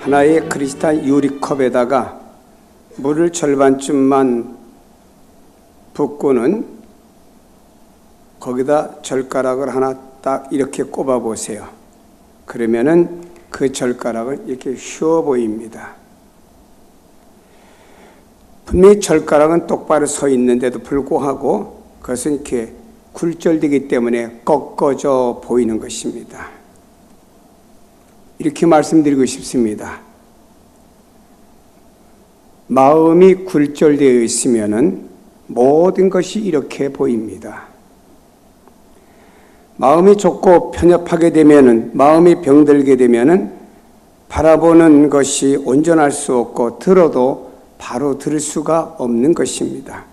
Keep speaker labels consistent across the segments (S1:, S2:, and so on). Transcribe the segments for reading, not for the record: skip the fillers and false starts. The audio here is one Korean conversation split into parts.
S1: 하나의 크리스탈 유리컵에다가 물을 절반쯤만 붓고는 거기다 젓가락을 하나 딱 이렇게 꼽아 보세요. 그러면은 그 젓가락은 이렇게 휘어 보입니다. 분명히 젓가락은 똑바로 서 있는데도 불구하고 그것은 이렇게 굴절되기 때문에 꺾어져 보이는 것입니다. 이렇게 말씀드리고 싶습니다. 마음이 굴절되어 있으면은 모든 것이 이렇게 보입니다. 마음이 좁고 편협하게 되면은, 마음이 병들게 되면은 바라보는 것이 온전할 수 없고 들어도 바로 들을 수가 없는 것입니다.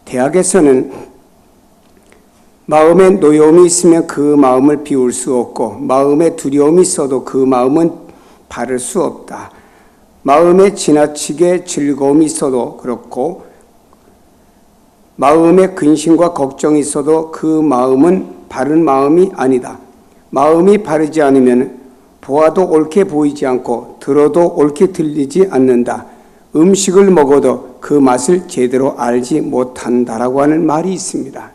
S1: 대학에서는 마음에 노여움이 있으면 그 마음을 비울 수 없고, 마음에 두려움이 있어도 그 마음은 바를 수 없다. 마음에 지나치게 즐거움이 있어도 그렇고, 마음에 근심과 걱정이 있어도 그 마음은 바른 마음이 아니다. 마음이 바르지 않으면 보아도 옳게 보이지 않고 들어도 옳게 들리지 않는다. 음식을 먹어도 그 맛을 제대로 알지 못한다라고 하는 말이 있습니다.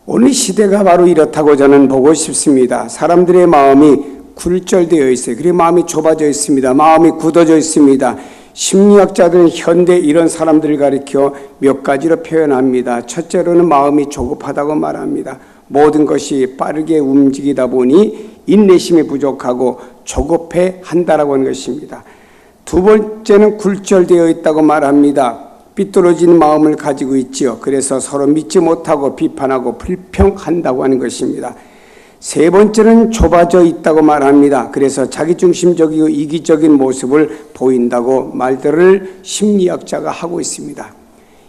S1: 오늘 시대가 바로 이렇다고 저는 보고 싶습니다. 사람들의 마음이 굴절되어 있어요. 그리고 마음이 좁아져 있습니다. 마음이 굳어져 있습니다. 심리학자들은 현대 이런 사람들을 가리켜 몇 가지로 표현합니다. 첫째로는 마음이 조급하다고 말합니다. 모든 것이 빠르게 움직이다 보니 인내심이 부족하고 조급해 한다라고 하는 것입니다. 두 번째는 굴절되어 있다고 말합니다. 삐뚤어진 마음을 가지고 있지요. 그래서 서로 믿지 못하고 비판하고 불평한다고 하는 것입니다. 세 번째는 좁아져 있다고 말합니다. 그래서 자기중심적이고 이기적인 모습을 보인다고 말들을 심리학자가 하고 있습니다.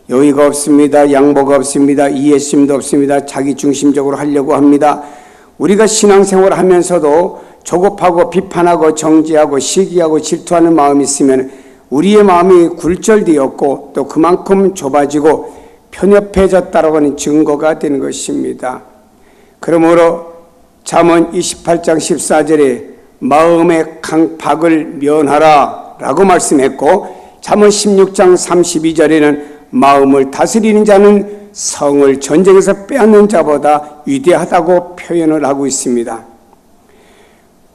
S1: 여유가 없습니다. 양보가 없습니다. 이해심도 없습니다. 자기중심적으로 하려고 합니다. 우리가 신앙생활을 하면서도 조급하고 비판하고 정죄하고 시기하고 질투하는 마음이 있으면 우리의 마음이 굴절되었고 또 그만큼 좁아지고 편협해졌다라고 하는 증거가 되는 것입니다. 그러므로 잠언 28장 14절에 마음의 강박을 면하라 라고 말씀했고, 잠언 16장 32절에는 마음을 다스리는 자는 성을 전쟁에서 빼앗는 자보다 위대하다고 표현을 하고 있습니다.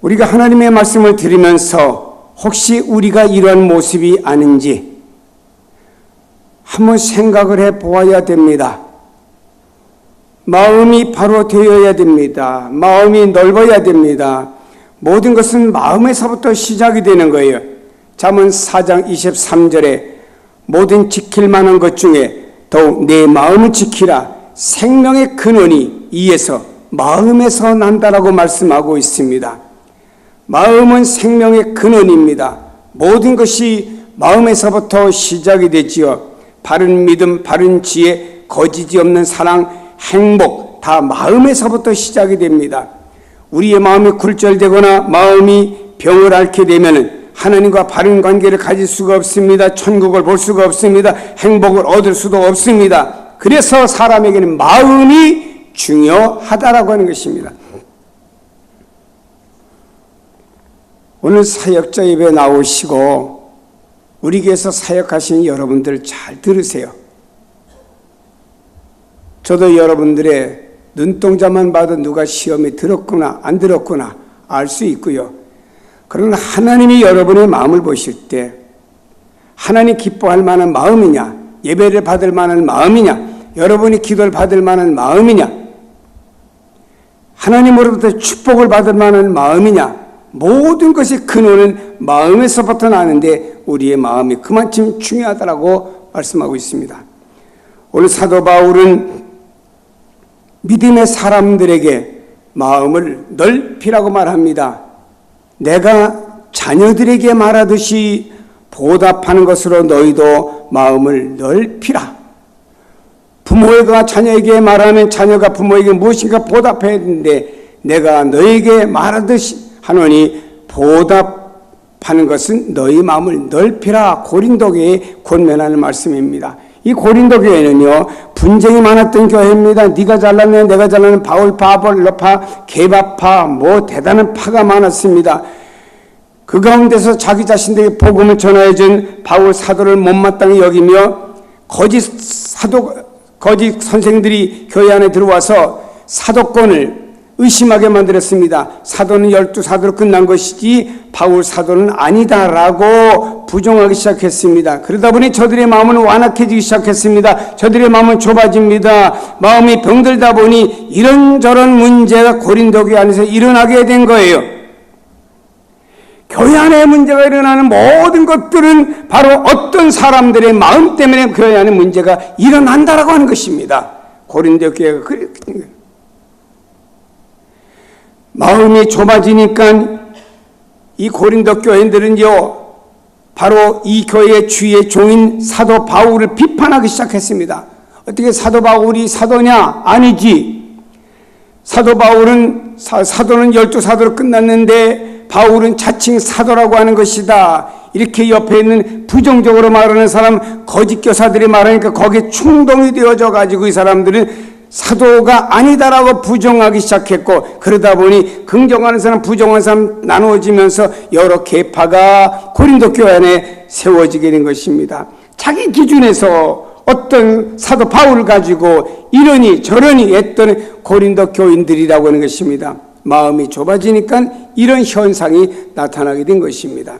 S1: 우리가 하나님의 말씀을 들으면서 혹시 우리가 이러한 모습이 아닌지 한번 생각을 해 보아야 됩니다. 마음이 바로 되어야 됩니다. 마음이 넓어야 됩니다. 모든 것은 마음에서부터 시작이 되는 거예요. 잠언 4장 23절에 모든 지킬 만한 것 중에 더욱 내 마음을 지키라. 생명의 근원이 이에서 마음에서 난다라고 말씀하고 있습니다. 마음은 생명의 근원입니다. 모든 것이 마음에서부터 시작이 되지요. 바른 믿음, 바른 지혜, 거짓이 없는 사랑, 행복 다 마음에서부터 시작이 됩니다. 우리의 마음이 굴절되거나 마음이 병을 앓게 되면 하나님과 바른 관계를 가질 수가 없습니다. 천국을 볼 수가 없습니다. 행복을 얻을 수도 없습니다. 그래서 사람에게는 마음이 중요하다라고 하는 것입니다. 오늘 사역자 예배 나오시고 우리 교회에서 사역하시는 여러분들 잘 들으세요. 저도 여러분들의 눈동자만 봐도 누가 시험에 들었구나 안 들었구나 알 수 있고요. 그러나 하나님이 여러분의 마음을 보실 때 하나님 기뻐할 만한 마음이냐, 예배를 받을 만한 마음이냐, 여러분이 기도를 받을 만한 마음이냐, 하나님으로부터 축복을 받을 만한 마음이냐, 모든 것이 근원은 마음에서부터 나는데 우리의 마음이 그만큼 중요하다고 말씀하고 있습니다. 오늘 사도 바울은 믿음의 사람들에게 마음을 넓히라고 말합니다. 내가 자녀들에게 말하듯이 보답하는 것으로 너희도 마음을 넓히라. 부모가 자녀에게 말하면 자녀가 부모에게 무엇인가 보답해야 되는데 내가 너에게 말하듯이 하노니 보답하는 것은 너희 마음을 넓히라. 고린도교회에 권면하는 말씀입니다. 이 고린도 교회는요 분쟁이 많았던 교회입니다. 네가 잘났네 내가 잘났네 바울파, 아볼로파, 게바파 뭐 대단한 파가 많았습니다. 그 가운데서 자기 자신들에게 복음을 전하여 준 바울 사도를 못마땅히 여기며 거짓 선생들이 교회 안에 들어와서 사도권을 의심하게 만들었습니다. 사도는 12사도로 끝난 것이지 바울 사도는 아니다라고 부정하기 시작했습니다. 그러다 보니 저들의 마음은 완악해지기 시작했습니다. 저들의 마음은 좁아집니다. 마음이 병들다 보니 이런저런 문제가 고린도 교회 안에서 일어나게 된 거예요. 교회 안에 문제가 일어나는 모든 것들은 바로 어떤 사람들의 마음 때문에 교회 안에 문제가 일어난다라고 하는 것입니다. 고린도 교회가 그랬던 거예요. 마음이 좁아지니까 이 고린도 교인들은요, 바로 이 교회의 주의 종인 사도 바울을 비판하기 시작했습니다. 어떻게 사도 바울이 사도냐? 아니지. 사도 바울은 사도는 12사도로 끝났는데 바울은 자칭 사도라고 하는 것이다. 이렇게 옆에 있는 부정적으로 말하는 사람, 거짓 교사들이 말하니까 거기에 충동이 되어져 가지고 이 사람들은 사도가 아니다라고 부정하기 시작했고, 그러다 보니 긍정하는 사람, 부정하는 사람 나누어지면서 여러 계파가 고린도 교회 안에 세워지게 된 것입니다. 자기 기준에서 어떤 사도 바울을 가지고 이러니 저러니 했던 고린도 교인들이라고 하는 것입니다. 마음이 좁아지니까 이런 현상이 나타나게 된 것입니다.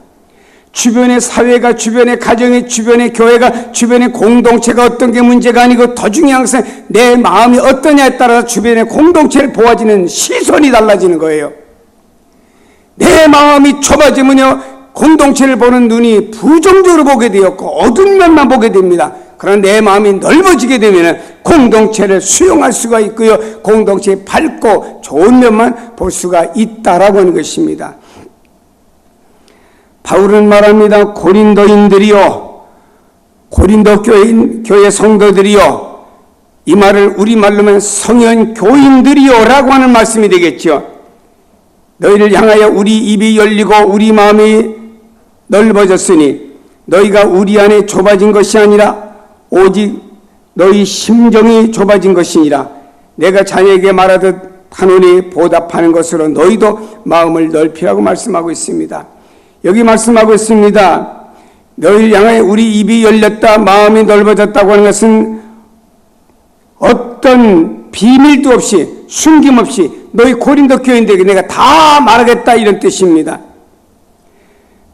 S1: 주변의 사회가, 주변의 가정이, 주변의 교회가, 주변의 공동체가 어떤 게 문제가 아니고 더 중요한 것은 내 마음이 어떠냐에 따라서 주변의 공동체를 보아지는 시선이 달라지는 거예요. 내 마음이 좁아지면요, 공동체를 보는 눈이 부정적으로 보게 되었고 어두운 면만 보게 됩니다. 그러나 내 마음이 넓어지게 되면 공동체를 수용할 수가 있고요, 공동체의 밝고 좋은 면만 볼 수가 있다라고 하는 것입니다. 바울은 말합니다. 고린도인들이요, 고린도 교회 성도들이요, 이 말을 우리말로면 성현 교인들이요 라고 하는 말씀이 되겠죠. 너희를 향하여 우리 입이 열리고 우리 마음이 넓어졌으니 너희가 우리 안에 좁아진 것이 아니라 오직 너희 심정이 좁아진 것이니라. 내가 자녀에게 말하듯 하노니 보답하는 것으로 너희도 마음을 넓히라고 말씀하고 있습니다. 여기 말씀하고 있습니다. 너희를 향해 우리 입이 열렸다, 마음이 넓어졌다고 하는 것은 어떤 비밀도 없이 숨김없이 너희 고린도 교인들에게 내가 다 말하겠다, 이런 뜻입니다.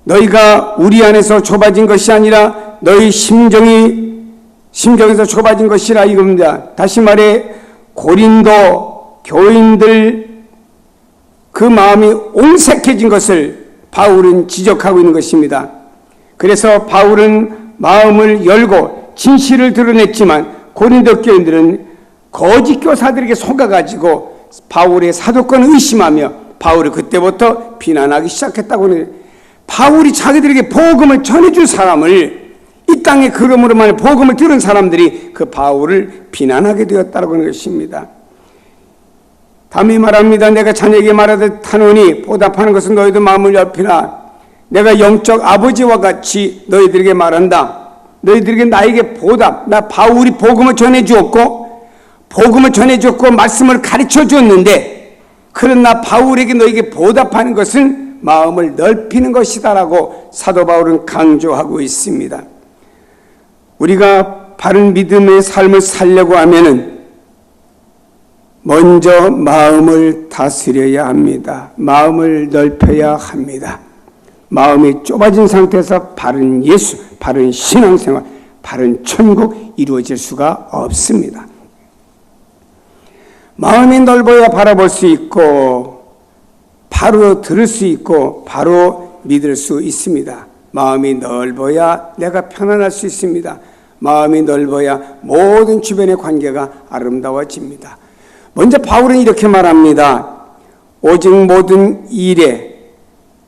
S1: 너희가 우리 안에서 좁아진 것이 아니라 너희 심정에서 좁아진 것이라 이겁니다. 다시 말해 고린도 교인들 그 마음이 옹색해진 것을 바울은 지적하고 있는 것입니다. 그래서 바울은 마음을 열고 진실을 드러냈지만 고린도 교인들은 거짓 교사들에게 속아가지고 바울의 사도권을 의심하며 바울을 그때부터 비난하기 시작했다고 하는 거예요. 바울이 자기들에게 복음을 전해줄 사람을, 이 땅에 그러므로만 복음을 들은 사람들이 그 바울을 비난하게 되었다고 하는 것입니다. 다음에 말합니다. 내가 자녀에게 말하듯 하노니 보답하는 것은 너희도 마음을 넓히라. 내가 영적 아버지와 같이 너희들에게 말한다. 너희들에게 나에게 보답, 나 바울이 복음을 전해주었고 말씀을 가르쳐 주었는데, 그러나 바울에게 너에게 보답하는 것은 마음을 넓히는 것이다라고 사도 바울은 강조하고 있습니다. 우리가 바른 믿음의 삶을 살려고 하면은 먼저 마음을 다스려야 합니다. 마음을 넓혀야 합니다. 마음이 좁아진 상태에서 바른 예수, 바른 신앙생활, 바른 천국 이루어질 수가 없습니다. 마음이 넓어야 바라볼 수 있고 바로 들을 수 있고 바로 믿을 수 있습니다. 마음이 넓어야 내가 편안할 수 있습니다. 마음이 넓어야 모든 주변의 관계가 아름다워집니다. 먼저 바울은 이렇게 말합니다. 오직 모든 일에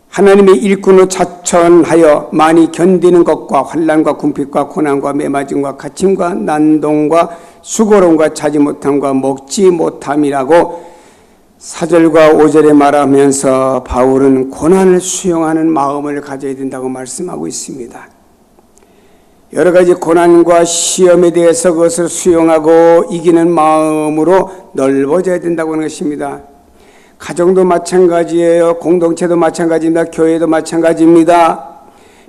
S1: 하나님의 일꾼으로 자천하여 많이 견디는 것과 환난과 궁핍과 고난과 매맞음과 갇힘과 난동과 수고로움과 자지 못함과 먹지 못함이라고 4절과 5절에 말하면서 바울은 고난을 수용하는 마음을 가져야 된다고 말씀하고 있습니다. 여러 가지 고난과 시험에 대해서 그것을 수용하고 이기는 마음으로 넓어져야 된다고 하는 것입니다. 가정도 마찬가지예요. 공동체도 마찬가지입니다. 교회도 마찬가지입니다.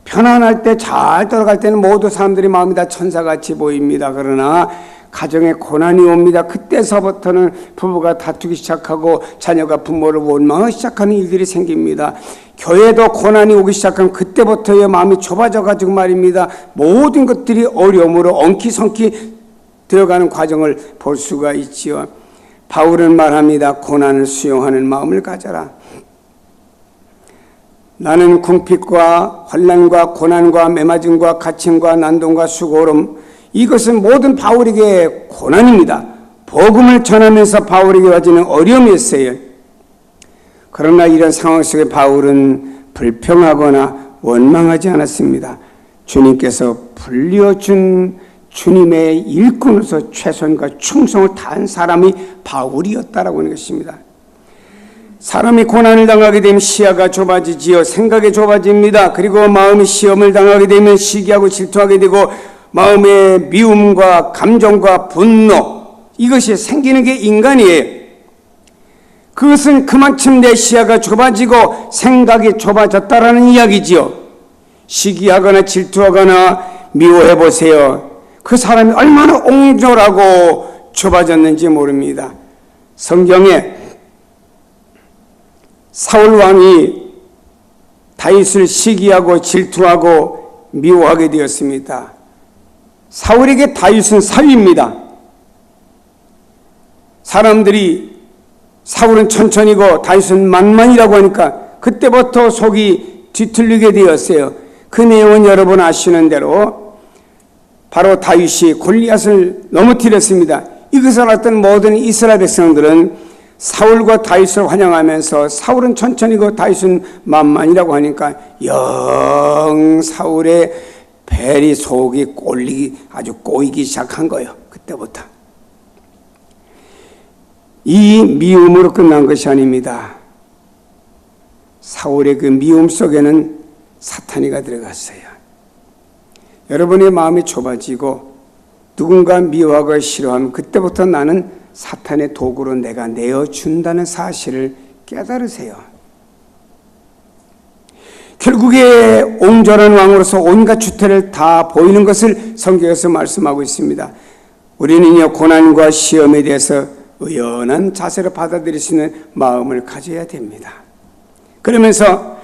S1: 편안할 때, 잘 돌아갈 때는 모두 사람들이 마음이 다 천사같이 보입니다. 그러나 가정에 고난이 옵니다. 그때서부터는 부부가 다투기 시작하고 자녀가 부모를 원망하기 시작하는 일들이 생깁니다. 교회도 고난이 오기 시작하면 그때부터의 마음이 좁아져 가지고 말입니다. 모든 것들이 어려움으로 엉키성키 되어가는 과정을 볼 수가 있지요. 바울은 말합니다. 고난을 수용하는 마음을 가져라. 나는 궁핍과 환난과 고난과 매맞음과 갇힘과 난동과 수고름, 이것은 모든 바울에게 고난입니다. 복음을 전하면서 바울에게 와지는 어려움이었어요. 그러나 이런 상황 속에 바울은 불평하거나 원망하지 않았습니다. 주님께서 불려준 주님의 일꾼으로서 최선과 충성을 다한 사람이 바울이었다라고 하는 것입니다. 사람이 고난을 당하게 되면 시야가 좁아지지요. 생각이 좁아집니다. 그리고 마음이 시험을 당하게 되면 시기하고 질투하게 되고 마음의 미움과 감정과 분노, 이것이 생기는 게 인간이에요. 그것은 그만큼 내 시야가 좁아지고 생각이 좁아졌다라는 이야기지요. 시기하거나 질투하거나 미워해 보세요. 그 사람이 얼마나 옹졸하고 좁아졌는지 모릅니다. 성경에 사울 왕이 다윗을 시기하고 질투하고 미워하게 되었습니다. 사울에게 다윗은 사위입니다. 사람들이 사울은 천천히고 다윗은 만만이라고 하니까 그때부터 속이 뒤틀리게 되었어요. 그 내용은 여러분 아시는 대로 바로 다윗이 골리앗을 넘어뜨렸습니다. 이것을 알았던 모든 이스라엘 백성들은 사울과 다윗을 환영하면서 사울은 천천히고 다윗은 만만이라고 하니까 영 사울의 벨이 속이 아주 꼬이기 시작한 거예요. 그때부터. 이 미움으로 끝난 것이 아닙니다. 사울의 그 미움 속에는 사탄이가 들어갔어요. 여러분의 마음이 좁아지고 누군가 미워하고 싫어하면 그때부터 나는 사탄의 도구로 내가 내어준다는 사실을 깨달으세요. 결국에 옹졸한 왕으로서 온갖 주태를 다 보이는 것을 성경에서 말씀하고 있습니다. 우리는요, 고난과 시험에 대해서 의연한 자세로 받아들일 수 있는 마음을 가져야 됩니다. 그러면서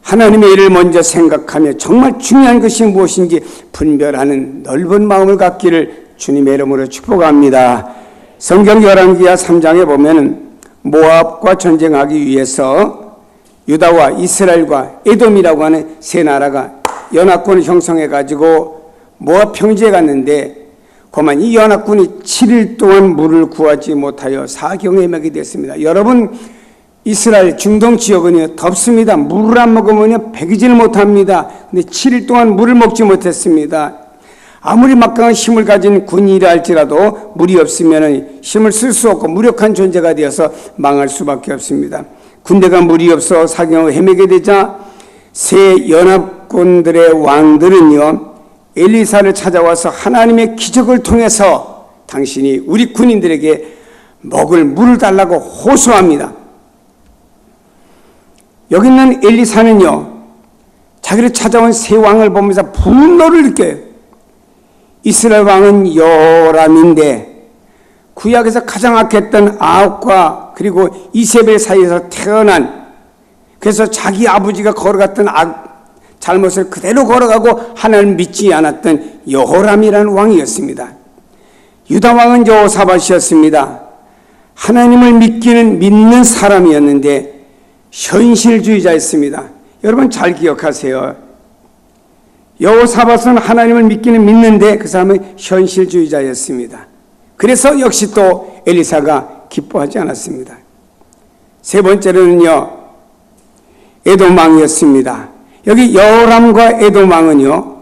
S1: 하나님의 일을 먼저 생각하며 정말 중요한 것이 무엇인지 분별하는 넓은 마음을 갖기를 주님의 이름으로 축복합니다. 성경 열왕기하 3장에 보면 모압과 전쟁하기 위해서 유다와 이스라엘과 에돔이라고 하는 세 나라가 연합군을 형성해가지고 모압 평지에 갔는데 그만 이 연합군이 7일 동안 물을 구하지 못하여 사경에 매게 됐습니다. 여러분, 이스라엘 중동 지역은 덥습니다. 물을 안 먹으면 배기질 못합니다. 근데 7일 동안 물을 먹지 못했습니다. 아무리 막강한 힘을 가진 군이라 할지라도 물이 없으면 힘을 쓸 수 없고 무력한 존재가 되어서 망할 수밖에 없습니다. 군대가 물이 없어 사경을 헤매게 되자 세 연합군들의 왕들은요, 엘리사를 찾아와서 하나님의 기적을 통해서 당신이 우리 군인들에게 먹을 물을 달라고 호소합니다. 여기 있는 엘리사는요, 자기를 찾아온 세 왕을 보면서 분노를 느껴요. 이스라엘 왕은 요람인데 구약에서 가장 악했던 아합과 그리고 이세벨 사이에서 태어난, 그래서 자기 아버지가 걸어갔던 잘못을 그대로 걸어가고 하나님을 믿지 않았던 여호람이라는 왕이었습니다. 유다 왕은 여호사밧이었습니다. 하나님을 믿는 사람이었는데 현실주의자였습니다. 여러분 잘 기억하세요. 여호사밧은 하나님을 믿는데 그 사람은 현실주의자였습니다. 그래서 역시 또 엘리사가 기뻐하지 않았습니다. 세 번째로는요, 에돔 왕이었습니다. 여기 여호람과 에돔 왕은요,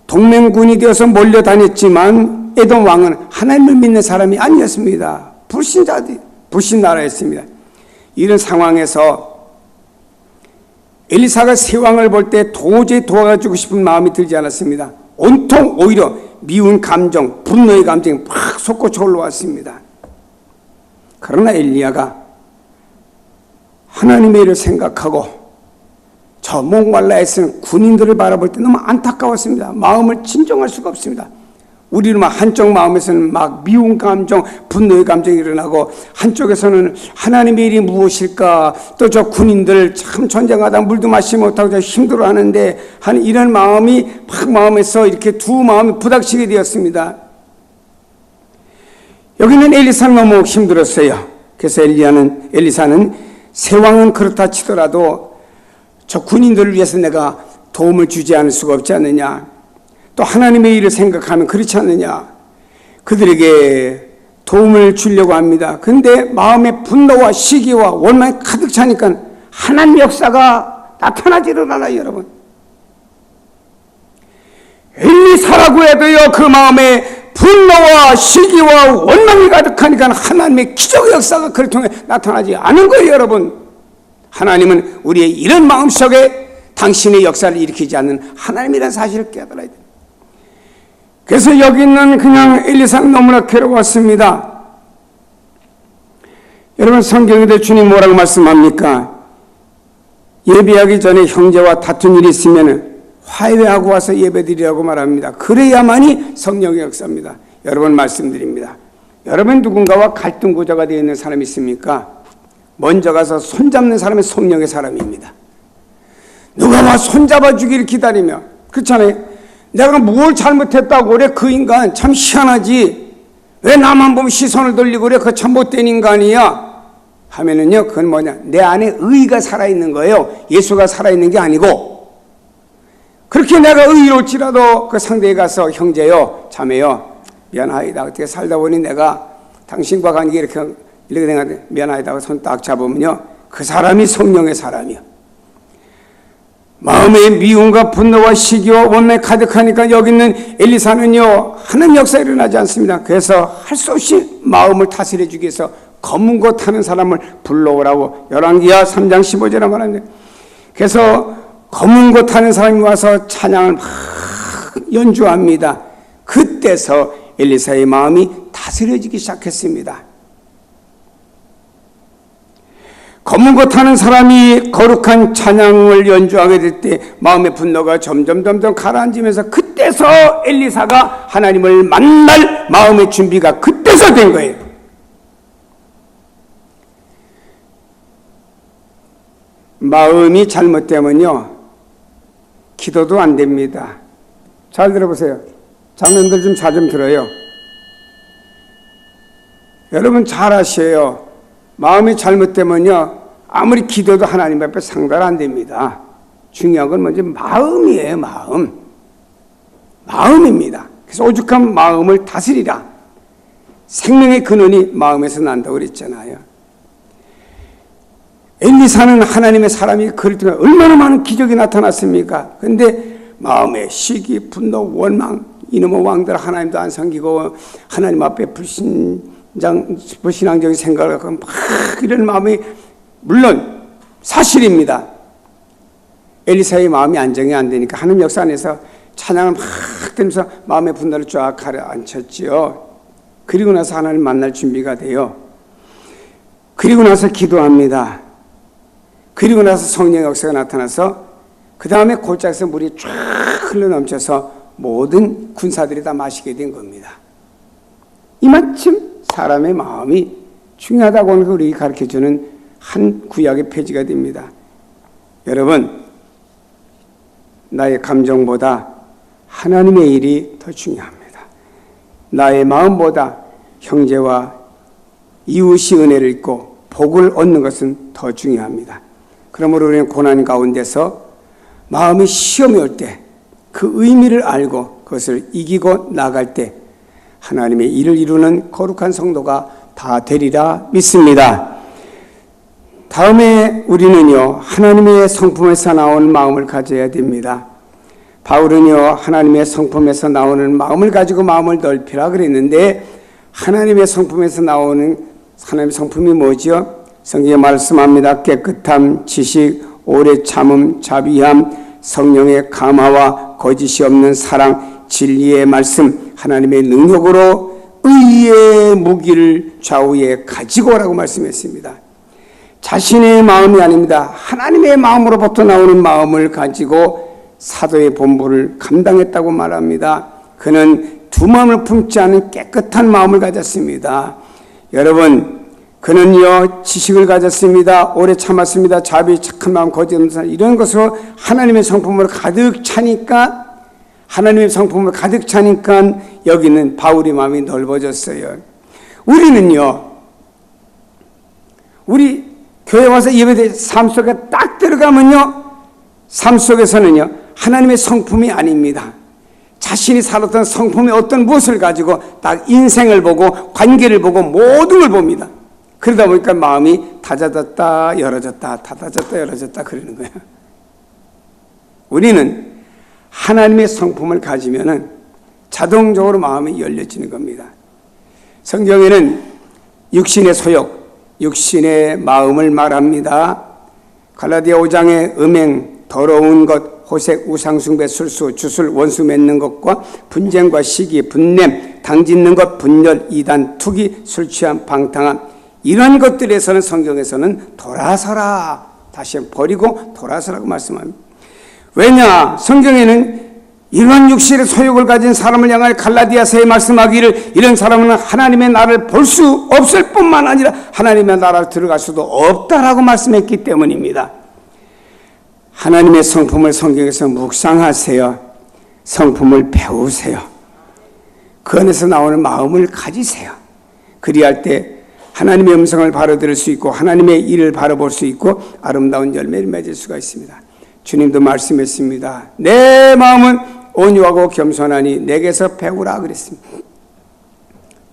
S1: 동맹군이 되어서 몰려다녔지만 에돔 왕은 하나님을 믿는 사람이 아니었습니다. 불신 나라였습니다. 이런 상황에서 엘리사가 세 왕을 볼 때 도저히 도와주고 싶은 마음이 들지 않았습니다. 온통 오히려 미운 감정, 분노의 감정이 막 솟고 올라왔습니다. 그러나 엘리야가, 하나님의 일을 생각하고 저 목말라 애쓰는 군인들을 바라볼 때 너무 안타까웠습니다. 마음을 진정할 수가 없습니다. 우리는 막 한쪽 마음에서는 막 미운 감정, 분노의 감정이 일어나고, 한쪽에서는 하나님의 일이 무엇일까, 또 저 군인들 참 전쟁하다 물도 마시지 못하고 힘들어하는데 하는 이런 마음이 막 마음에서 이렇게 두 마음이 부닥치게 되었습니다. 여기는 엘리사는 너무 힘들었어요. 그래서 엘리사는 세왕은 그렇다 치더라도 저 군인들을 위해서 내가 도움을 주지 않을 수가 없지 않느냐, 또 하나님의 일을 생각하면 그렇지 않느냐, 그들에게 도움을 주려고 합니다. 그런데 마음에 분노와 시기와 원망이 가득 차니까 하나님 역사가 나타나지를 않아요. 여러분, 엘리사라고 해도요, 그 마음에 분노와 시기와 원망이 가득하니까 하나님의 기적의 역사가 그를 통해 나타나지 않은 거예요. 여러분, 하나님은 우리의 이런 마음속에 당신의 역사를 일으키지 않는 하나님이라는 사실을 깨달아야 됩니다. 그래서 여기는 그냥 엘리사는 너무나 괴로웠습니다. 여러분, 성경에 주님 뭐라고 말씀합니까? 예배하기 전에 형제와 다툰 일이 있으면 화해하고 와서 예배드리라고 말합니다. 그래야만이 성령의 역사입니다. 여러분, 말씀드립니다. 여러분, 누군가와 갈등 구조가 되어 있는 사람이 있습니까? 먼저 가서 손잡는 사람이 성령의 사람입니다. 누가 와 손잡아 주기를 기다리며, 그렇잖아요. 내가 뭘 잘못했다고 그래? 그 인간 참 희한하지, 왜 나만 보면 시선을 돌리고 그래? 그 참 못된 인간이야 하면은요, 그건 뭐냐, 내 안에 의가 살아있는 거예요. 예수가 살아있는 게 아니고. 그렇게 내가 의로울지라도 그 상대에 가서 형제요, 자매요, 미안하다, 어떻게 살다 보니 내가 당신과 관계 이렇게 된것 미안하다 하고 손 딱 잡으면요, 그 사람이 성령의 사람이요. 마음의 미움과 분노와 시기와 원망이 가득하니까 여기 있는 엘리사는요, 하나님 역사가 일어나지 않습니다. 그래서 할 수 없이 마음을 다스려 주기 위해서 검은 것 타는 사람을 불러오라고 열왕기하 3장 15절에 말합니다. 그래서 검은 것 타는 사람이 와서 찬양을 막 연주합니다. 그때서 엘리사의 마음이 다스려지기 시작했습니다. 검은 것 타는 사람이 거룩한 찬양을 연주하게 될 때 마음의 분노가 점점 가라앉으면서, 그때서 엘리사가 하나님을 만날 마음의 준비가 그때서 된 거예요. 마음이 잘못되면요, 기도도 안 됩니다. 잘 들어보세요. 장면들 좀 잘 좀 들어요. 여러분 잘 아셔요. 마음이 잘못되면요, 아무리 기도도 하나님 앞에 상달 안 됩니다. 중요한 건 먼저 마음이에요. 마음입니다. 그래서 오죽한 마음을 다스리라. 생명의 근원이 마음에서 난다고 그랬잖아요. 엘리사는 하나님의 사람이 그럴 때 얼마나 많은 기적이 나타났습니까? 그런데 마음의 시기, 분노, 원망, 이놈의 왕들 하나님도 안 섬기고 하나님 앞에 불신앙적인 생각을 하고 막 이런 마음이, 물론 사실입니다. 엘리사의 마음이 안정이 안 되니까 하나님 역사 안에서 찬양을 막 들으면서 마음의 분노를 쫙 가라앉혔지요. 그리고 나서 하나님 만날 준비가 돼요. 그리고 나서 기도합니다. 그리고 나서 성령의 역사가 나타나서 그 다음에 골짜기에서 물이 쫙 흘러넘쳐서 모든 군사들이 다 마시게 된 겁니다. 이마침 사람의 마음이 중요하다고 하는 걸 우리에게 가르쳐주는 한 구약의 페이지가 됩니다. 여러분, 나의 감정보다 하나님의 일이 더 중요합니다. 나의 마음보다 형제와 이웃이 은혜를 입고 복을 얻는 것은 더 중요합니다. 그러므로 우리는 고난 가운데서 마음이 시험이 올 때 그 의미를 알고 그것을 이기고 나갈 때 하나님의 일을 이루는 거룩한 성도가 다 되리라 믿습니다. 다음에 우리는요, 하나님의 성품에서 나오는 마음을 가져야 됩니다. 바울은요, 하나님의 성품에서 나오는 마음을 가지고 마음을 넓히라 그랬는데, 하나님의 성품에서 나오는 하나님의 성품이 뭐죠? 성경에 말씀합니다. 깨끗함, 지식, 오래 참음, 자비함, 성령의 감화와 거짓이 없는 사랑, 진리의 말씀, 하나님의 능력으로 의의 무기를 좌우에 가지고 오라고 말씀했습니다. 자신의 마음이 아닙니다. 하나님의 마음으로부터 나오는 마음을 가지고 사도의 본분을 감당했다고 말합니다. 그는 두 마음을 품지 않은 깨끗한 마음을 가졌습니다. 여러분, 그는요 지식을 가졌습니다. 오래 참았습니다. 자비, 착한 마음, 거짓 없는 사람, 이런 것으로 하나님의 성품으로 가득 차니까, 하나님의 성품으로 가득 차니까 여기는 바울의 마음이 넓어졌어요. 우리는요, 우리 교회 와서 예배대 삶 속에 딱 들어가면요, 삶 속에서는요 하나님의 성품이 아닙니다. 자신이 살았던 성품의 어떤 무엇을 가지고 딱 인생을 보고 관계를 보고 모든 걸 봅니다. 그러다 보니까 마음이 닫아졌다 열어졌다 닫아졌다 열어졌다 그러는 거예요. 우리는 하나님의 성품을 가지면은 자동적으로 마음이 열려지는 겁니다. 성경에는 육신의 소욕, 육신의 마음을 말합니다. 갈라디아 5장의 음행, 더러운 것, 호색, 우상숭배, 술수, 주술, 원수 맺는 것과 분쟁과 시기, 분냄, 당짓는 것, 분열, 이단, 투기, 술 취함, 방탕함, 이런 것들에서는 성경에서는 돌아서라, 다시 버리고 돌아서라고 말씀합니다. 왜냐? 성경에는 이런 육신의 소욕을 가진 사람을 향하여 갈라디아서에 말씀하기를 이런 사람은 하나님의 나라를 볼 수 없을 뿐만 아니라 하나님의 나라를 들어갈 수도 없다라고 말씀했기 때문입니다. 하나님의 성품을 성경에서 묵상하세요. 성품을 배우세요. 그 안에서 나오는 마음을 가지세요. 그리할 때 하나님의 음성을 바로 들을 수 있고 하나님의 일을 바로 볼 수 있고 아름다운 열매를 맺을 수가 있습니다. 주님도 말씀했습니다. 내 마음은 온유하고 겸손하니 내게서 배우라 그랬습니다.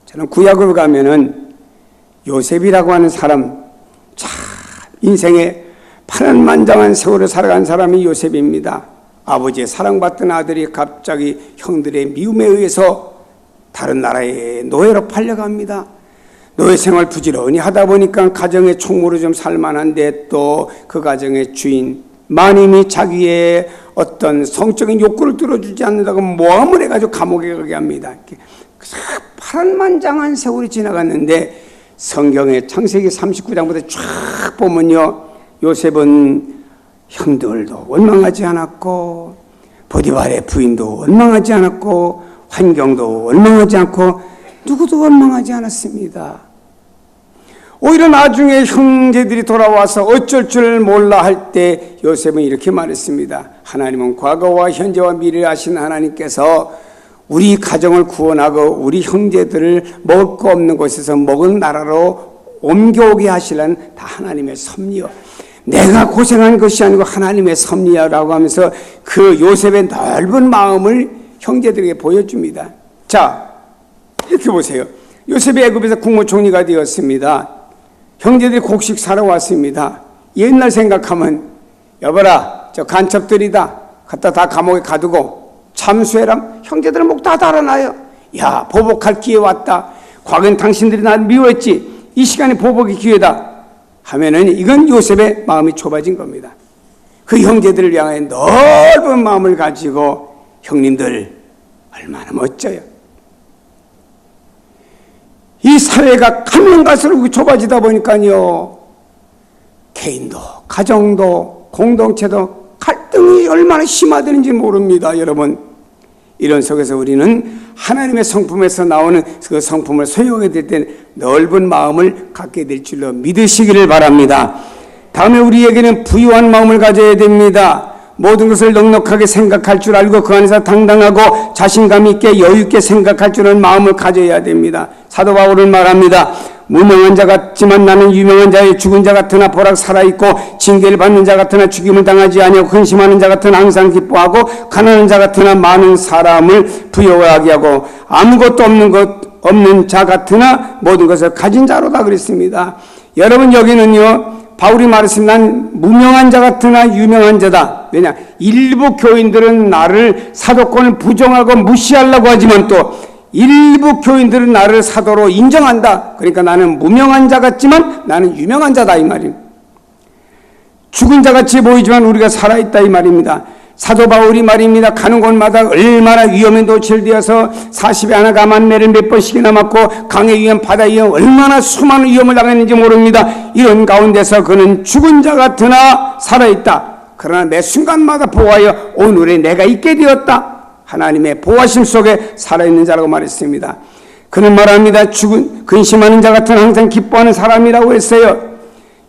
S1: 저는 구약으로 가면은 요셉이라고 하는 사람, 참 인생에 파란만장한 세월을 살아간 사람이 요셉입니다. 아버지의 사랑받던 아들이 갑자기 형들의 미움에 의해서 다른 나라의 노예로 팔려갑니다. 노예 생활 부지런히 하다 보니까 가정의 총무로 좀 살만한데 또 그 가정의 주인 마님이 자기의 어떤 성적인 욕구를 들어주지 않는다고 모함을 해가지고 감옥에 가게 합니다. 파란만장한 세월이 지나갔는데 성경의 창세기 39장부터 쫙 보면요, 요셉은 형들도 원망하지 않았고 보디발의 부인도 원망하지 않았고 환경도 원망하지 않고 누구도 원망하지 않았습니다. 오히려 나중에 형제들이 돌아와서 어쩔 줄 몰라 할 때 요셉은 이렇게 말했습니다. 하나님은 과거와 현재와 미래를 아신 하나님께서 우리 가정을 구원하고 우리 형제들을 먹을 거 없는 곳에서 먹은 나라로 옮겨오게 하시려는 다 하나님의 섭리요, 내가 고생한 것이 아니고 하나님의 섭리야라고 하면서 그 요셉의 넓은 마음을 형제들에게 보여줍니다. 자, 이렇게 보세요. 요셉이 애굽에서 국무총리가 되었습니다. 형제들이 곡식 사러 왔습니다. 옛날 생각하면 여봐라, 저 간첩들이다, 갖다 다 감옥에 가두고 참수해라. 형제들은 목 다 달아나요. 야, 보복할 기회 왔다. 과거엔 당신들이 날 미워했지, 이 시간에 보복의 기회다 하면은 이건 요셉의 마음이 좁아진 겁니다. 그 형제들을 향해 넓은 마음을 가지고 형님들 얼마나 멋져요. 이 사회가 가면 갈수록 좁아지다 보니까요, 개인도 가정도 공동체도 갈등이 얼마나 심화되는지 모릅니다. 여러분, 이런 속에서 우리는 하나님의 성품에서 나오는 그 성품을 소유하게 될 때 넓은 마음을 갖게 될 줄로 믿으시기를 바랍니다. 다음에 우리에게는 부유한 마음을 가져야 됩니다. 모든 것을 넉넉하게 생각할 줄 알고 그 안에서 당당하고 자신감 있게 여유 있게 생각할 줄은 마음을 가져야 됩니다. 사도 바울은 말합니다. 무명한 자 같지만 나는 유명한 자의 죽은 자 같으나 보락 살아있고 징계를 받는 자 같으나 죽임을 당하지 아니하고 근심하는 자 같으나 항상 기뻐하고 가난한 자 같으나 많은 사람을 부여하게 하고 아무것도 없는 자 같으나 모든 것을 가진 자로다 그랬습니다. 여러분, 여기는요, 바울이 말했습니다. 난 무명한 자 같으나 유명한 자다. 왜냐? 일부 교인들은 나를 사도권을 부정하고 무시하려고 하지만 또 일부 교인들은 나를 사도로 인정한다. 그러니까 나는 무명한 자 같지만 나는 유명한 자다 이 말입니다. 죽은 자 같이 보이지만 우리가 살아있다 이 말입니다. 사도 바울이 말입니다. 가는 곳마다 얼마나 위험에 노출되어서 40에 하나 가만매를 몇 번씩이나 맞고 강에 위험, 바다에 위험, 얼마나 수많은 위험을 당했는지 모릅니다. 이런 가운데서 그는 죽은 자 같으나 살아있다. 그러나 매 순간마다 보호하여 오늘에 내가 있게 되었다. 하나님의 보호하심 속에 살아있는 자라고 말했습니다. 그는 말합니다. 근심하는 자 같은 항상 기뻐하는 사람이라고 했어요.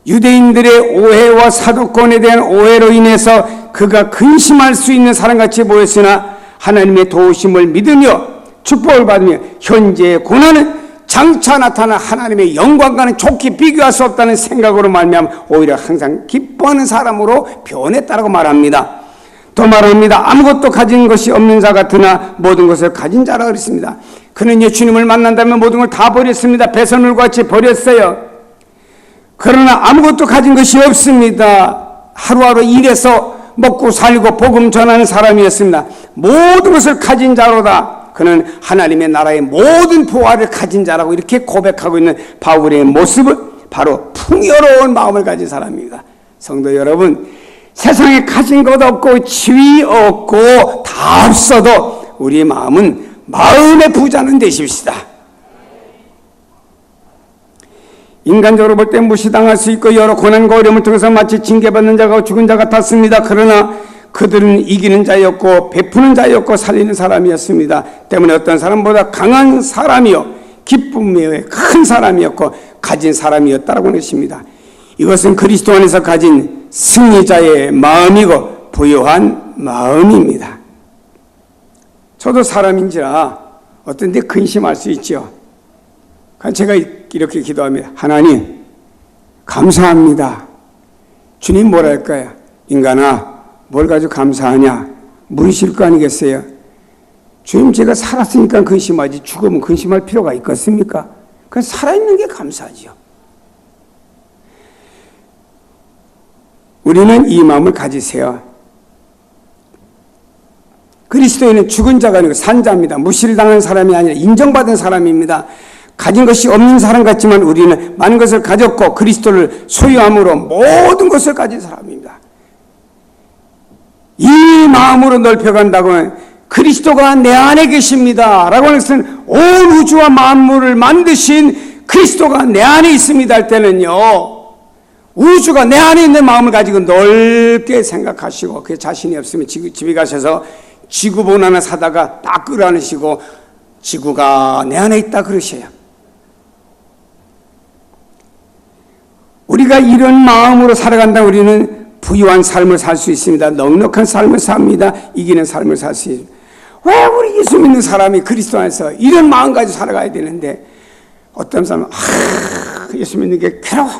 S1: 유대인들의 오해와 사도권에 대한 오해로 인해서 그가 근심할 수 있는 사람같이 보였으나 하나님의 도우심을 믿으며 축복을 받으며 현재의 고난은 장차 나타난 하나님의 영광과는 좋게 비교할 수 없다는 생각으로 말미암아 오히려 항상 기뻐하는 사람으로 변했다라고 말합니다. 또 말합니다. 아무것도 가진 것이 없는 자 같으나 모든 것을 가진 자라 그랬습니다. 그는 예수님을 만난다면 모든 걸 다 버렸습니다. 배설물같이 버렸어요. 그러나 아무것도 가진 것이 없습니다. 하루하루 일해서 먹고 살고 복음 전하는 사람이었습니다. 모든 것을 가진 자로다. 그는 하나님의 나라의 모든 보화를 가진 자라고 이렇게 고백하고 있는 바울의 모습은 바로 풍요로운 마음을 가진 사람입니다. 성도 여러분, 세상에 가진 것 없고 지위 없고 다 없어도 우리의 마음은 마음의 부자는 되십시다. 인간적으로 볼 때 무시당할 수 있고 여러 고난과 어려움을 통해서 마치 징계받는 자가 죽은 자 같았습니다. 그러나 그들은 이기는 자였고 베푸는 자였고 살리는 사람이었습니다. 때문에 어떤 사람보다 강한 사람이요 기쁨의 큰 사람이었고 가진 사람이었다라고 하는 것입니다. 이것은 그리스도 안에서 가진 승리자의 마음이고 부유한 마음입니다. 저도 사람인지라 어떤 데 근심할 수 있죠. 제가 이렇게 기도합니다. 하나님 감사합니다. 주님 뭐랄까요? 인간아 뭘 가지고 감사하냐? 물으실 거 아니겠어요? 주님 제가 살았으니까 근심하지 죽으면 근심할 필요가 있겠습니까? 그래서 살아있는 게 감사하죠. 우리는 이 마음을 가지세요. 그리스도인은 죽은 자가 아니고 산 자입니다. 무시를 당한 사람이 아니라 인정받은 사람입니다. 가진 것이 없는 사람 같지만 우리는 많은 것을 가졌고 그리스도를 소유함으로 모든 것을 가진 사람입니다. 이 마음으로 넓혀간다고는 그리스도가 내 안에 계십니다 라고 하는 것은 온 우주와 만물을 만드신 그리스도가 내 안에 있습니다 할 때는요, 우주가 내 안에 있는 마음을 가지고 넓게 생각하시고 그 자신이 없으면 집에 가셔서 지구본 하나 사다가 딱 끌어안으시고 지구가 내 안에 있다 그러셔요. 우리가 이런 마음으로 살아간다 우리는 부유한 삶을 살 수 있습니다. 넉넉한 삶을 삽니다. 이기는 삶을 살 수 있습니다. 왜 우리 예수 믿는 사람이 그리스도 안에서 이런 마음 가지고 살아가야 되는데 어떤 사람은 예수 믿는 게 괴로워,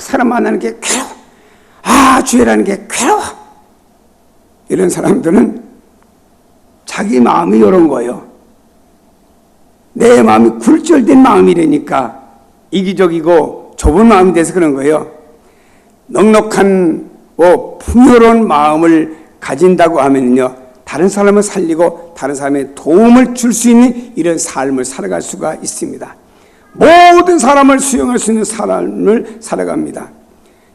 S1: 사람 만나는 게 괴로워, 주의라는 게 괴로워. 이런 사람들은 자기 마음이 이런 거예요. 내 마음이 굴절된 마음이라니까 이기적이고 좁은 마음이 돼서 그런 거예요. 넉넉한 풍요로운 마음을 가진다고 하면요, 다른 사람을 살리고 다른 사람의 도움을 줄 수 있는 이런 삶을 살아갈 수가 있습니다. 모든 사람을 수용할 수 있는 삶을 살아갑니다.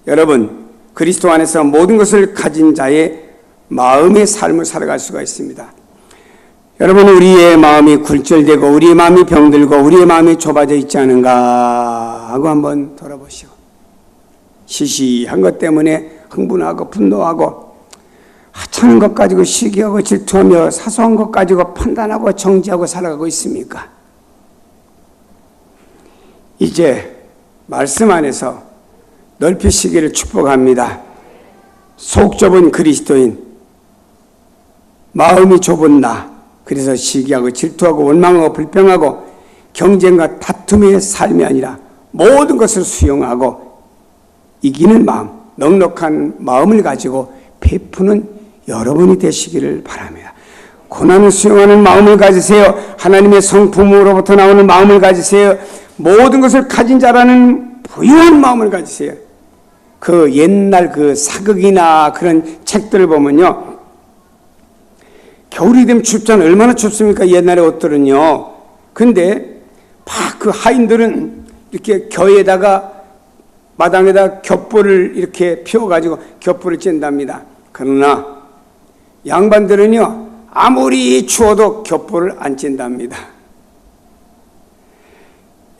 S1: 여러분, 그리스도 안에서 모든 것을 가진 자의 마음의 삶을 살아갈 수가 있습니다. 여러분, 우리의 마음이 굴절되고 우리의 마음이 병들고 우리의 마음이 좁아져 있지 않은가 하고 한번 돌아보시고, 시시한 것 때문에 흥분하고 분노하고 하찮은 것 가지고 시기하고 질투하며 사소한 것 가지고 판단하고 정지하고 살아가고 있습니까? 이제 말씀 안에서 넓히시기를 축복합니다. 속 좁은 그리스도인, 마음이 좁은 나, 그래서 시기하고 질투하고 원망하고 불평하고 경쟁과 다툼의 삶이 아니라 모든 것을 수용하고 이기는 마음, 넉넉한 마음을 가지고 베푸는 여러분이 되시기를 바랍니다. 고난을 수용하는 마음을 가지세요. 하나님의 성품으로부터 나오는 마음을 가지세요. 모든 것을 가진 자라는 부유한 마음을 가지세요. 그 옛날 그 사극이나 그런 책들을 보면요, 겨울이 되면 춥잖아요. 얼마나 춥습니까? 옛날에 옷들은요. 근데 막 그 하인들은 이렇게 겨에다가 마당에다 겹불을 이렇게 피워가지고 겹불을 찐답니다. 그러나 양반들은요, 아무리 추워도 겹보를 안 찐답니다.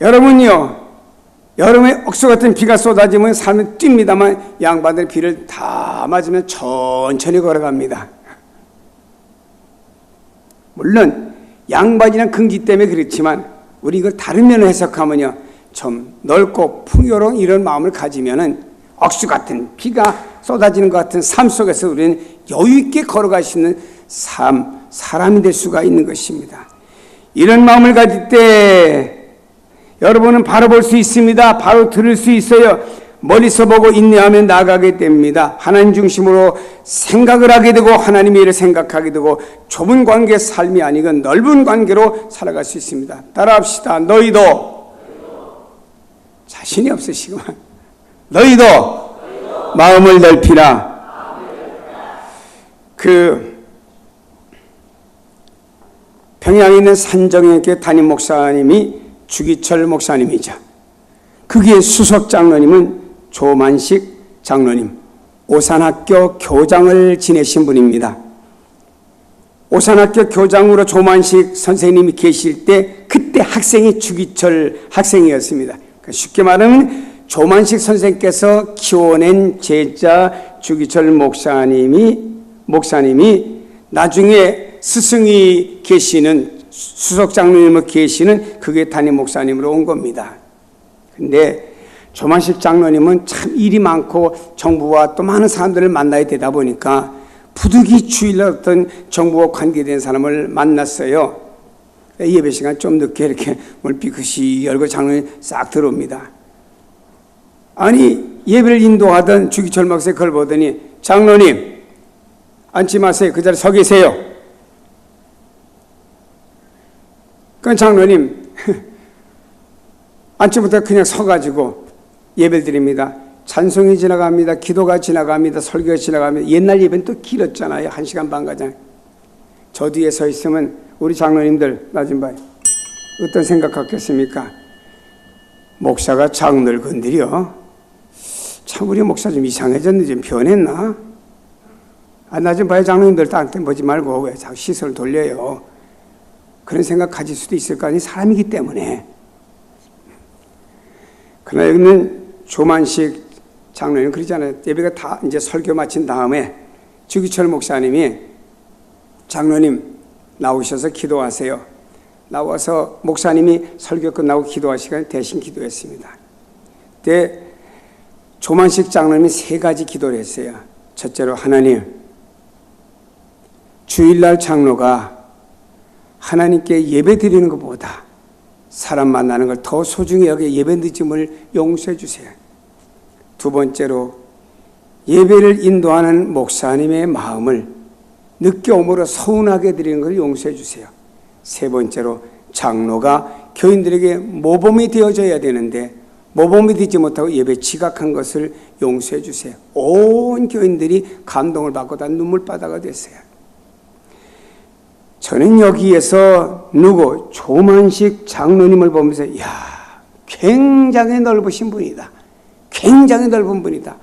S1: 여러분요, 여름에 억수 같은 비가 쏟아지면 사람은 뜁니다만 양반들 비를 다 맞으면 천천히 걸어갑니다. 물론 양반이란 근기 때문에 그렇지만 우리 이걸 다른 면으로 해석하면요, 좀 넓고 풍요로운 이런 마음을 가지면은 억수 같은 비가 쏟아지는 것 같은 삶 속에서 우리는 여유 있게 걸어갈 수 있는 사람이 될 수가 있는 것입니다. 이런 마음을 가질 때 여러분은 바로 볼 수 있습니다. 바로 들을 수 있어요. 멀리서 보고 인내하면 나아가게 됩니다. 하나님 중심으로 생각을 하게 되고 하나님의 일을 생각하게 되고 좁은 관계의 삶이 아니고 넓은 관계로 살아갈 수 있습니다. 따라합시다. 너희도 자신이 없으시구만. 너희도 마음을 넓히라. 평양에 있는 산정형교회 담임 목사님이 주기철 목사님이죠. 거기에 수석 장로님은 조만식 장로님, 오산학교 교장을 지내신 분입니다. 오산학교 교장으로 조만식 선생님이 계실 때 그때 학생이 주기철 학생이었습니다. 쉽게 말하면 조만식 선생님께서 키워낸 제자 주기철 목사님이 나중에 스승이 계시는 수석 장로님으로 계시는 그게 담임 목사님으로 온 겁니다. 근데 조만식 장로님은 참 일이 많고 정부와 또 많은 사람들을 만나야 되다 보니까 부득이 주일날 어떤 정부와 관계된 사람을 만났어요. 예배 시간 좀 늦게 이렇게 문을 삐끗이 열고 장로님 싹 들어옵니다. 아니, 예배를 인도하던 주기철 목사님 그걸 보더니, 장로님 앉지 마세요. 그 자리에 서 계세요. 그 장로님 앉지 못하고 그냥 서가지고 예배를 드립니다. 찬송이 지나갑니다. 기도가 지나갑니다. 설교가 지나갑니다. 옛날 예배는 또 길었잖아요. 1시간 반 가량. 저 뒤에 서 있으면 우리 장로님들 나 좀 봐요. 어떤 생각 갖겠습니까? 목사가 장로를 건드려? 참 우리 목사 좀 이상해졌는지 좀 변했나? 나 좀 봐요. 장로님들 나한테 보지 말고 왜 자꾸 시선을 돌려요? 그런 생각 가질 수도 있을 거 아니, 사람이기 때문에. 그러나 여기는 조만식 장로님 그러잖아요. 예배가 다 이제 설교 마친 다음에 주기철 목사님이 장로님 나오셔서 기도하세요. 나와서 목사님이 설교 끝나고 기도할 시간에 대신 기도했습니다. 그때 조만식 장로님이 3가지 기도를 했어요. 첫째로, 하나님, 주일날 장로가 하나님께 예배 드리는 것보다 사람 만나는 걸 더 소중히 여겨 예배 늦음을 용서해 주세요. 두 번째로, 예배를 인도하는 목사님의 마음을 늦게 오므로 서운하게 드리는 걸 용서해 주세요. 세 번째로, 장로가 교인들에게 모범이 되어줘야 되는데 모범이 되지 못하고 예배 지각한 것을 용서해 주세요. 온 교인들이 감동을 받고 다 눈물바다가 됐어요. 저는 여기에서 조만식 장로님을 보면서, 이야, 굉장히 넓으신 분이다. 굉장히 넓은 분이다.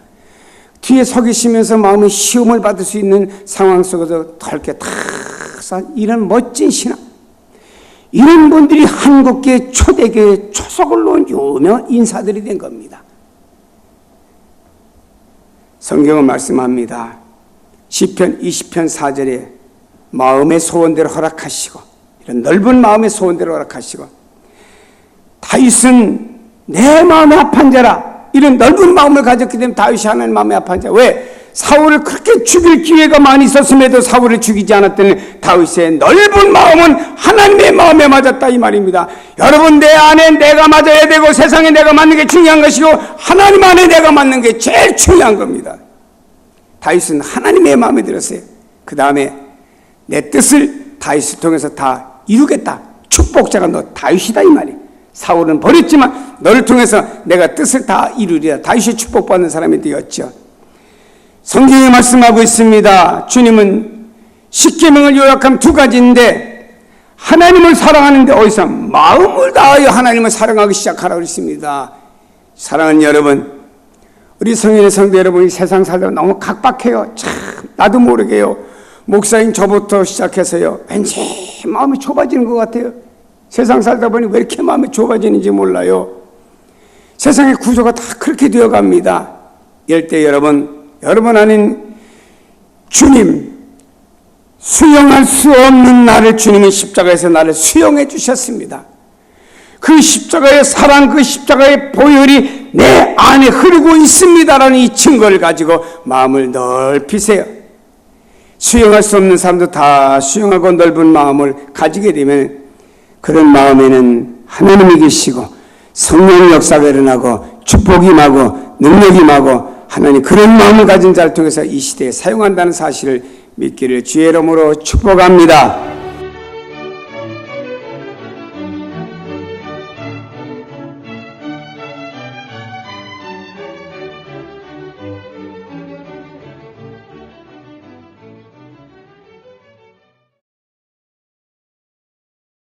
S1: 뒤에 서 계시면서 마음의 시험을 받을 수 있는 상황 속에서 덜게 탁 이런 멋진 신앙, 이런 분들이 한국계 초대교회 초석을 놓은 유명한 인사들이 된 겁니다. 성경은 말씀합니다. 시편 20편 4절에 마음의 소원대로 허락하시고, 이런 넓은 마음의 소원대로 허락하시고, 다윗은 내 마음에 합한 자라, 이런 넓은 마음을 가졌기 때문에 다윗이 하나님 마음에 합한 자. 왜? 사울을 그렇게 죽일 기회가 많이 있었음에도 사울을 죽이지 않았더니 다윗의 넓은 마음은 하나님의 마음에 맞았다, 이 말입니다. 여러분, 내 안에 내가 맞아야 되고 세상에 내가 맞는 게 중요한 것이고 하나님 안에 내가 맞는 게 제일 중요한 겁니다. 다윗은 하나님의 마음에 들었어요. 그 다음에 내 뜻을 다윗을 통해서 다 이루겠다. 축복자가 너 다윗이다, 이 말이에요. 사울은 버렸지만 너를 통해서 내가 뜻을 다 이루리라. 다윗이 축복받는 사람이 되었죠. 성경에 말씀하고 있습니다. 주님은 10계명을 요약하면 2가지인데 하나님을 사랑하는데 어디서 마음을 다하여 하나님을 사랑하기 시작하라고 했습니다. 사랑하는 여러분, 우리 성인의 성도 여러분이 세상 살다 너무 각박해요. 참 나도 모르게요. 목사인 저부터 시작해서요. 왠지 마음이 좁아지는 것 같아요. 세상 살다 보니 왜 이렇게 마음이 좁아지는지 몰라요. 세상의 구조가 다 그렇게 되어갑니다. 이럴 때 여러분 아닌 주님, 수용할 수 없는 나를 주님은 십자가에서 나를 수용해 주셨습니다. 그 십자가의 사랑, 그 십자가의 보혈이 내 안에 흐르고 있습니다라는 이 증거를 가지고 마음을 넓히세요. 수용할 수 없는 사람도 다 수용하고 넓은 마음을 가지게 되면 그런 마음에는 하나님이 계시고 성령의 역사가 일어나고 축복이 임하고 능력이 임하고 하나님 그런 마음을 가진 자를 통해서 이 시대에 사용한다는 사실을 믿기를 주의 이름으로 축복합니다.